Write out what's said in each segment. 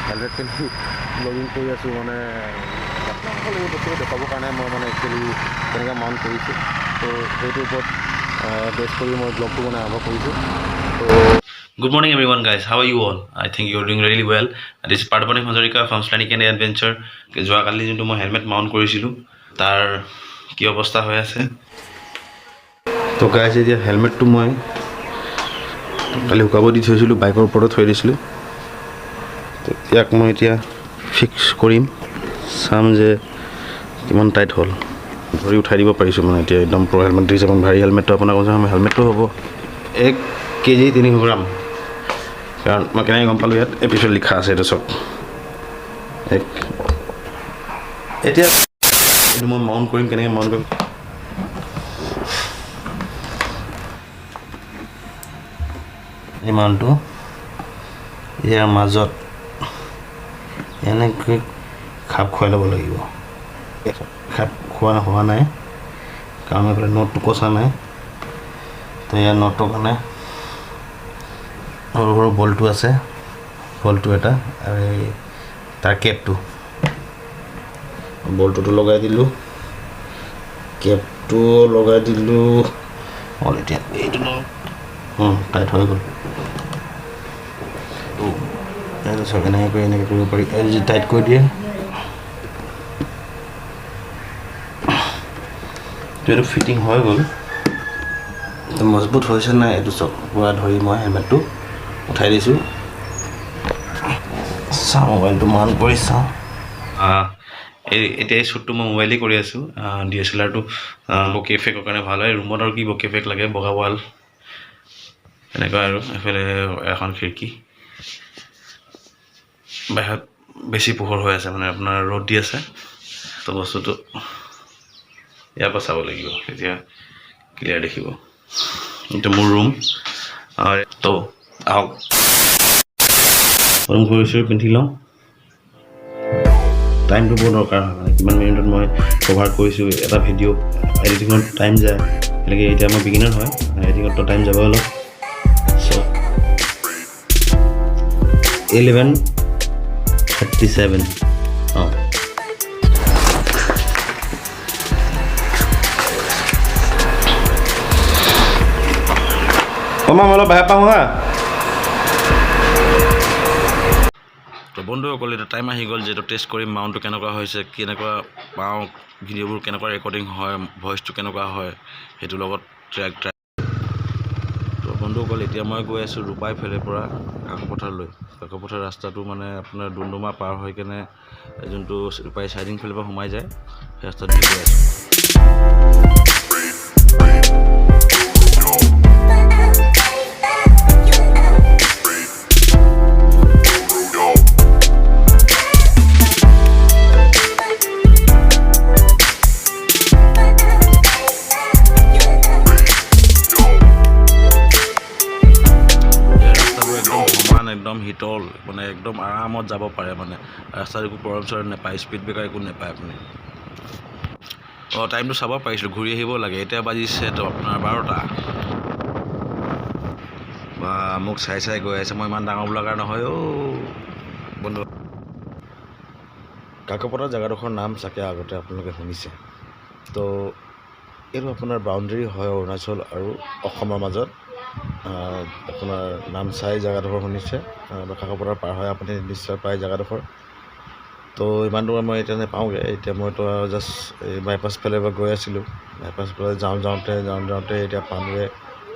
Helmet পিন্ধি blogging কৰি আছোঁ মানে আপোনালোকৰ এই বস্তুটো দেখাবৰ কাৰণে মই মানে একচুৱেলি তেনেকৈ মাউণ্ট কৰিছোঁ তো সেইটোৰ ওপৰত বেছ কৰি মই ব্লগটো মানে আৰম্ভ কৰিছোঁ তো Good morning, everyone, guys. How are you all? I think you're doing really well. This is Partha Pratim Hazarika from Slaney Candy Adventure. যোৱাকালি যোনটো মই হেলমেট মাউণ্ট কৰিছিলোঁ তাৰ কি অৱস্থা হৈ আছে তো গাইজ এতিয়া হেলমেটটো মই কালি শুকাব দি থৈছিলোঁ বাইকৰ ওপৰত থৈ দিছিলোঁ তো ইয়াক মই এতিয়া ফিক্স কৰিম চাম যে কিমান টাইট হ'ল ধৰি উঠাই দিব পাৰিছোঁ মানে এতিয়া একদম প্ৰ' হেলমেট দিছে ভাৰী হেলমেটটো আপোনাৰ কৈছে হেলমেটটো হ'ব 1 কেজি 300 গ্ৰাম কাৰণ মই কেনেকৈ গম পালোঁ ইয়াত এপিছত লিখা আছে এইটো চব এতিয়া এইটো মই মাউণ্ট কৰিম কেনেকৈ মাউণ্ট কৰিম এই মাউণ্টটো ইয়াৰ মাজত এনেকৈ খাপ খুৱাই ল'ব লাগিব খাপ খোৱা হোৱা নাই কাৰণ এইফালে নটটো কচা নাই তো ইয়াৰ নটটোৰ কাৰণে সৰু সৰু বলটো আছে বলটো এটা আৰু এই তাৰ কেপটো বলটোতো লগাই দিলোঁ কেপটো লগাই দিলোঁ অল এতিয়া এইটো টাইট হৈ গ'ল এইটো চব এনেকৈ কৰিব পাৰি এই যদি টাইট কৰি দিয়ে এইটো ফিটিং হৈ গ'ল মজবুত হৈছে নাই এইটো চব পুৰা ধৰি মই হেলমেটটো উঠাই দিছোঁ চাওঁ মোবাইলটো মান কৰি চাওঁ এতিয়া এই শ্বুটটো মই মোবাইলেই কৰি আছোঁ DSLRটো বকে এফেক্টৰ কাৰণে ভাল হয় ৰুমত আৰু কি বকে এফেক্ট লাগে বগা ৱাল এনেকুৱা আৰু এফালে এখন খিৰিকী বাহিৰত বেছি পোহৰ হৈ আছে মানে আপোনাৰ ৰ'দ দি আছে তো বস্তুটো ইয়াৰ পৰা চাব লাগিব তেতিয়া ক্লিয়াৰ দেখিব এইটো মোৰ ৰুম তো আহক ৰুম কৰিছোঁ পিন্ধি লওঁ টাইমটো বৰ দৰকাৰ হয় মানে কিমান মিনিটত মই কভাৰ কৰিছোঁ এটা ভিডিঅ' এডিটিঙত টাইম যায় এনেকৈ এতিয়া মই বিগিনাৰ হয় এডিটিঙততো টাইম যাব অলপ চ' 11:37 মই অলপ বেয়া পাওঁ হা তো বন্ধুসকল এতিয়া টাইম আহি গ'ল যিহেতু টেষ্ট কৰিম মাউণ্টটো কেনেকুৱা হৈছে কেনেকুৱা পাওঁ ভিডিঅ'বোৰ কেনেকুৱা ৰেকৰ্ডিং হয় ভইচটো কেনেকুৱা হয় সেইটোৰ লগত ট্ৰেক তো বন্ধুসকল এতিয়া মই গৈ আছোঁ ৰূপাই ফেলে পৰা কাকপথাৰলৈ কাকপথাৰ ৰাস্তাটো মানে আপোনাৰ ডুমডুমা পাৰ হৈ কেনে যোনটো ৰূপাই চাইডিং ফেলৰ পৰা সোমাই যায় সেই ৰাস্তাটো গৈ আছোঁ একদম হিটল মানে একদম আৰামত যাব পাৰে মানে ৰাস্তাত একো প্ৰব্লেম চৰম নাপায় স্পীড ব্ৰেকাৰ একো নাপায় আপুনি টাইমটো চাব পাৰিছিলোঁ ঘূৰি আহিব লাগে এতিয়া বাজিছে তো আপোনাৰ 12টা বা মোক চাই চাই গৈ আছে মই ইমান ডাঙৰ ব্লগাৰ নহয় বন্ধু কাকপথাৰ জেগাডোখৰ নাম চাগে আগতে আপোনালোকে শুনিছে তো এইটো আপোনাৰ বাউণ্ডেৰী হয় অৰুণাচল আৰু অসমৰ মাজত আপোনাৰ নামচাই জেগাডোখৰ শুনিছে কাকপথাৰ পাৰ হয় আপুনি নিশ্চয় পায় জেগাডোখৰ তো ইমান দূৰ মই এতিয়া নাপাওঁগৈ এতিয়া মইতো জাষ্ট এই বাইপাছ ফালে গৈ আছিলোঁ বাইপাছ ফালে যাওঁতে এতিয়া পামগৈ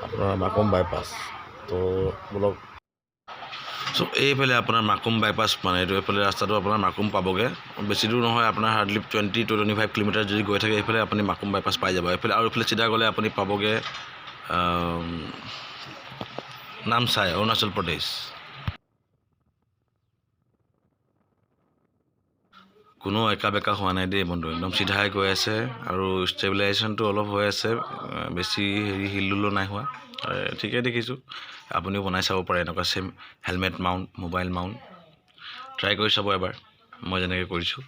আপোনাৰ মাকুম বাইপাছ তো বোলক চ' এইফালে আপোনাৰ মাকুম বাইপাছ মানে এইটো এইফালে ৰাস্তাটো আপোনাৰ মাকুম পাবগৈ বেছি দূৰ নহয় আপোনাৰ হাৰ্ডলি 20 to 25 কিলোমিটাৰ যদি গৈ থাকে এইফালে আপুনি মাকুম বাইপাছ পাই যাব এইফালে আৰু এইফালে চিধা গ'লে আপুনি পাবগৈ নামচাই অৰুণাচল প্ৰদেশ কোনো একা বেকা হোৱা নাই দেই বন্ধু একদম চিধাই গৈ আছে আৰু ষ্টেবিলাইজেশ্যনটো অলপ হৈ আছে বেছি হিলডুলো নাই হোৱা ঠিকেই দেখিছোঁ আপুনিও বনাই চাব পাৰে এনেকুৱা same helmet mount mobile mount try কৰি চাব এবাৰ মই যেনেকৈ কৰিছোঁ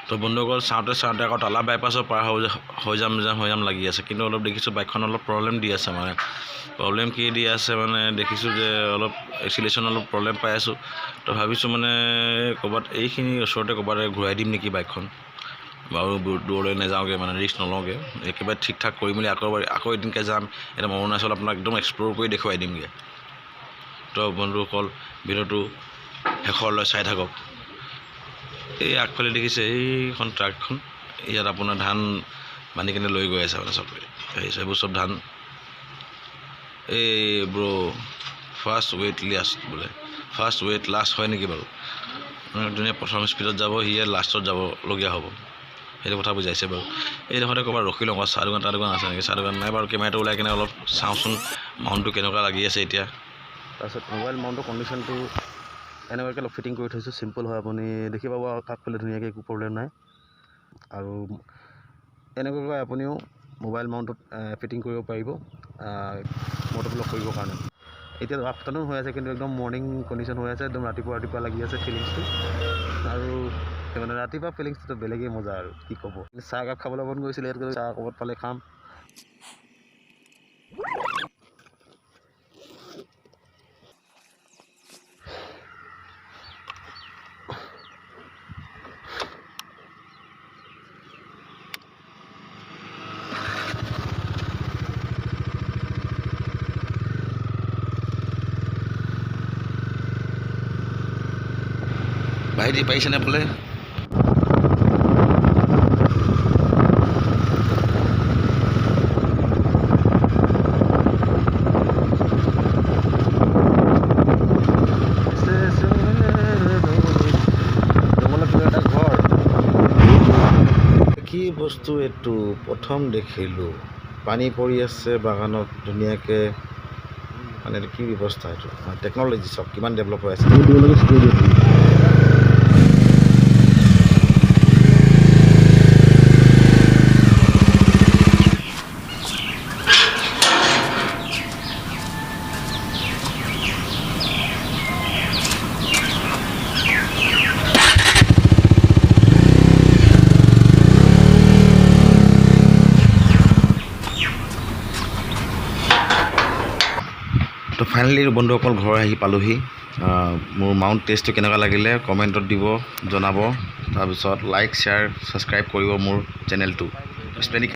তো বন্ধুসকল চাওঁতে আকৌ তালা বাইপাছৰ পাৰ হৈ যাম লাগি আছে, কিন্তু অলপ দেখিছোঁ বাইকখন অলপ প্ৰব্লেম দি আছে। মানে প্ৰব্লেম কি দি আছে মানে দেখিছোঁ যে অলপ এক্সিলেশ্যন অলপ প্ৰব্লেম পাই আছোঁ। তো ভাবিছোঁ মানে ক'ৰবাত এইখিনি ওচৰতে ক'ৰবাত ঘূৰাই দিম নেকি বাইকখন, বাৰু দূৰলৈ নাযাওঁগৈ, মানে ৰিস্ক নলওঁগৈ, একেবাৰে ঠিক ঠাক কৰি মেলি আকৌ এদিনকৈ যাম। এতিয়া অৰুণাচল আপোনাক একদম এক্সপ্ল'ৰ কৰি দেখুৱাই দিমগৈ। তো বন্ধুসকল ভিডিঅ'টো শেষৰলৈ চাই থাকক। এই আগফালে দেখিছে এইখন ট্ৰাকখন, ইয়াত আপোনাৰ ধান বান্ধি কিনে লৈ গৈ আছে মানে চবে, এইবোৰ চব ধান। এই ব্ৰ ফাৰ্ষ্ট ৱেইট লাষ্ট বোলে, ফাৰ্ষ্ট ৱেইট লাষ্ট হয় নেকি বাৰু? ধুনীয়া প্ৰথম স্পীডত যাব, সিয়ে লাষ্টত যাবলগীয়া হ'ব, সেইটো কথা বুজাইছে বাৰু। এইডোখৰতে ক'ৰবাত ৰখি লওঁ, চাহ দোকান আছে নেকি? চাহ দোকান নাই বাৰু। কেমেৰাটো ওলাই কিনে অলপ চাওঁচোন মাউণ্টটো কেনেকুৱা লাগি আছে এতিয়া। তাৰপিছত মোবাইল মাউণ্টৰ কণ্ডিশ্যনটো এনেকুৱাকৈ অলপ ফিটিং কৰি থৈছোঁ, চিম্পল হয়, আপুনি দেখি পাব কাষফালে ধুনীয়াকৈ, একো প্ৰব্লেম নাই। আৰু এনেকুৱাকৈ আপুনিও মোবাইল মাউণ্টত ফিটিং কৰিব পাৰিব মটৰ ব্লক কৰিবৰ কাৰণে। এতিয়া আফটাৰনুন হৈ আছে, কিন্তু একদম মৰ্ণিং কণ্ডিশ্যন হৈ আছে, একদম ৰাতিপুৱা লাগি আছে ফিলিংছটো। আৰু মানে ৰাতিপুৱা ফিলিংছটো বেলেগেই মজা আৰু কি ক'ব। চাহ একাপ খাবলৈ মন গৈছিলে, ইয়াত চাহ ক'ৰবাত পালে খাম। ভাইটি পাৰিছেনে বোলে? কি বস্তু এইটো প্ৰথম দেখিলোঁ, পানী পৰি আছে বাগানত ধুনীয়াকৈ, মানে এইটো কি ব্যৱস্থা, এইটো টেকন'লজি চব কিমান ডেভেলপ হৈ আছে। তো ফাইনেলি বন্ধুসকল ঘৰ আহি পালোহি। মোৰ মাউণ্ট টেষ্টটো কেনেকুৱা লাগিলে কমেণ্টত দিব, জনাব। তাৰপিছত লাইক, শ্বেয়াৰ, ছাবস্ক্ৰাইব কৰিব মোৰ চেনেলটো।